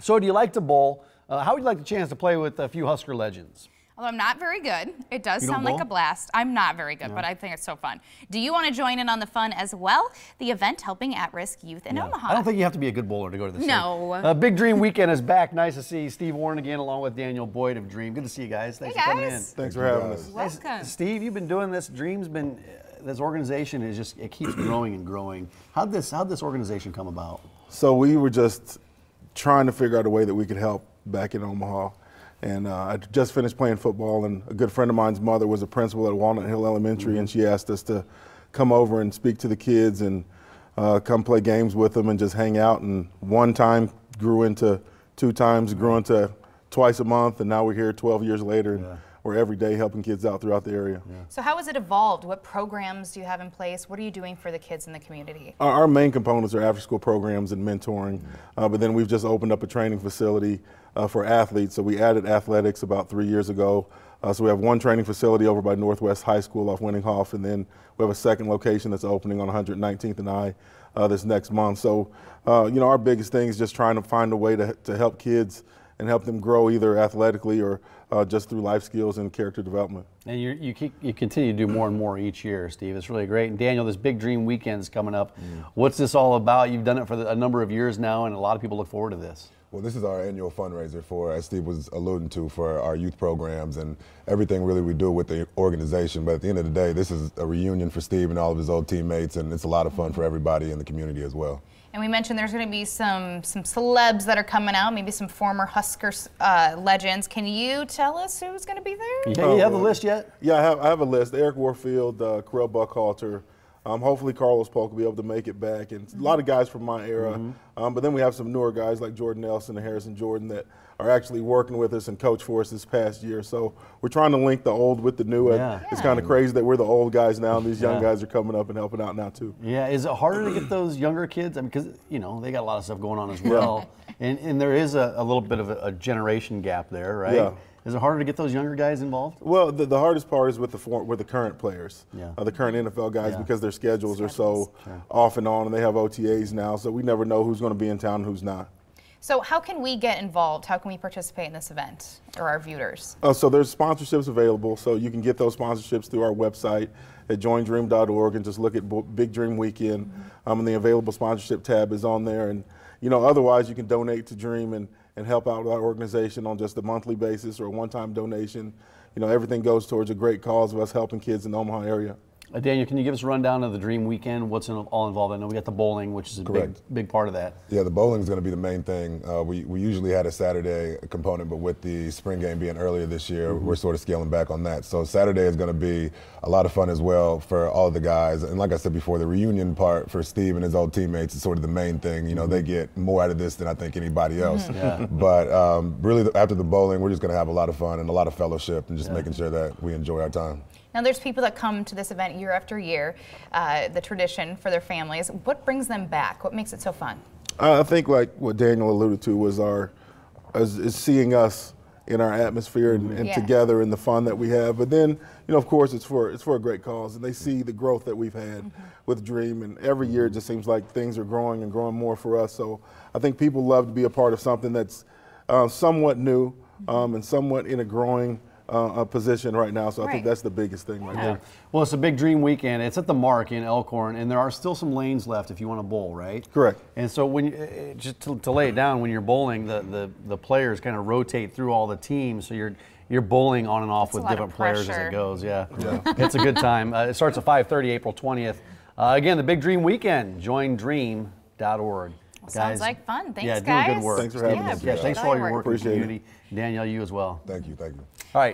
So do you like to bowl? How would you like the chance to play with a few Husker legends? Although I'm not very good, it does sound like a blast. I'm not very good, but I think it's so fun. Do you want to join in on the fun as well? The event helping at-risk youth in Omaha. I don't think you have to be a good bowler to go to this. No. Big Dream Weekend is back. Nice to see Steve Warren again, along with Daniel Boyd of Dream. Good to see you guys. Thanks for coming in. Thanks for having us. Welcome. Steve, you've been doing this. Dream's been, this organization is just, it keeps growing and growing. How'd this organization come about? So we were just trying to figure out a way that we could help back in Omaha. And I just finished playing football, and a good friend of mine's mother was a principal at Walnut Hill Elementary, and she asked us to come over and speak to the kids and come play games with them and just hang out. And one time grew into 2 times, grew into twice a month, and now we're here 12 years later. And we're every day helping kids out throughout the area. So how has it evolved? What programs do you have in place? What are you doing for the kids in the community? Our main components are after-school programs and mentoring, but then we've just opened up a training facility for athletes. So we added athletics about 3 years ago. So we have one training facility over by Northwest High School off Winninghoff, and then we have a second location that's opening on 119th and I this next month. So, you know, our biggest thing is just trying to find a way to help kids and help them grow either athletically or just through life skills and character development. And you continue to do more and more each year, Steve. It's really great. And Daniel, this Big Dream Weekend's coming up. What's this all about? You've done it for a number of years now, and a lot of people look forward to this. Well, this is our annual fundraiser for, as Steve was alluding to, for our youth programs and everything really we do with the organization. But at the end of the day, this is a reunion for Steve and all of his old teammates, and it's a lot of fun for everybody in the community as well. And we mentioned there's going to be some celebs that are coming out, maybe some former Husker legends. Can you tell us who's going to be there? Yeah, you have the list yet? Yeah, I have a list. Eric Warfield, Carell Buckhalter. Hopefully Carlos Polk will be able to make it back, and a lot of guys from my era. But then we have some newer guys like Jordan Nelson and Harrison Jordan that are actually working with us and coach for us this past year. So we're trying to link the old with the new. It's kind of crazy that we're the old guys now, and these young guys are coming up and helping out now too. Yeah, is it harder to get those younger kids? I mean, because you know they got a lot of stuff going on as well, and there is a little bit of a generation gap there, right? Yeah. Is it harder to get those younger guys involved? Well, the hardest part is with the current players, the current NFL guys, because their schedules are so off and on, and they have OTAs now, so we never know who's going to be in town and who's not. So how can we get involved? How can we participate in this event, or our viewers? So there's sponsorships available, so you can get those sponsorships through our website at joindream.org and just look at Big Dream Weekend, and the available sponsorship tab is on there. And you know, otherwise you can donate to Dream and help out with our organization on just a monthly basis or a one-time donation. You know, everything goes towards a great cause of us helping kids in the Omaha area. Daniel, can you give us a rundown of the Dream Weekend? What's all involved? I know we got the bowling, which is a big part of that. Yeah, the bowling is going to be the main thing. We usually had a Saturday component, but with the spring game being earlier this year, we're sort of scaling back on that. So Saturday is going to be a lot of fun as well for all of the guys. And like I said before, the reunion part for Steve and his old teammates is sort of the main thing. You know, they get more out of this than I think anybody else. But really, after the bowling, we're just going to have a lot of fun and a lot of fellowship and just making sure that we enjoy our time. Now, there's people that come to this event year after year, the tradition for their families. What brings them back? What makes it so fun? I think like what Daniel alluded to was is seeing us in our atmosphere and together in the fun that we have. But then, you know, of course, it's for a great cause, and they see the growth that we've had with Dream, and every year it just seems like things are growing and growing more for us. So I think people love to be a part of something that's somewhat new and somewhat in a growing position right now, so I think that's the biggest thing right there. Well, it's a Big Dream Weekend. It's at the Mark in Elkhorn, and there are still some lanes left if you want to bowl, right? Correct. And so when just to lay it down, when you're bowling, the players kind of rotate through all the teams, so you're bowling on and off with different players as it goes. It's a good time. It starts at 5:30, April 20th. Again, the Big Dream Weekend. Joindream.org. Sounds like fun. Thanks, guys. Doing good work. Thanks for having us. Thanks for all your work in the Appreciate community. Danielle, you as well. Thank you. All right.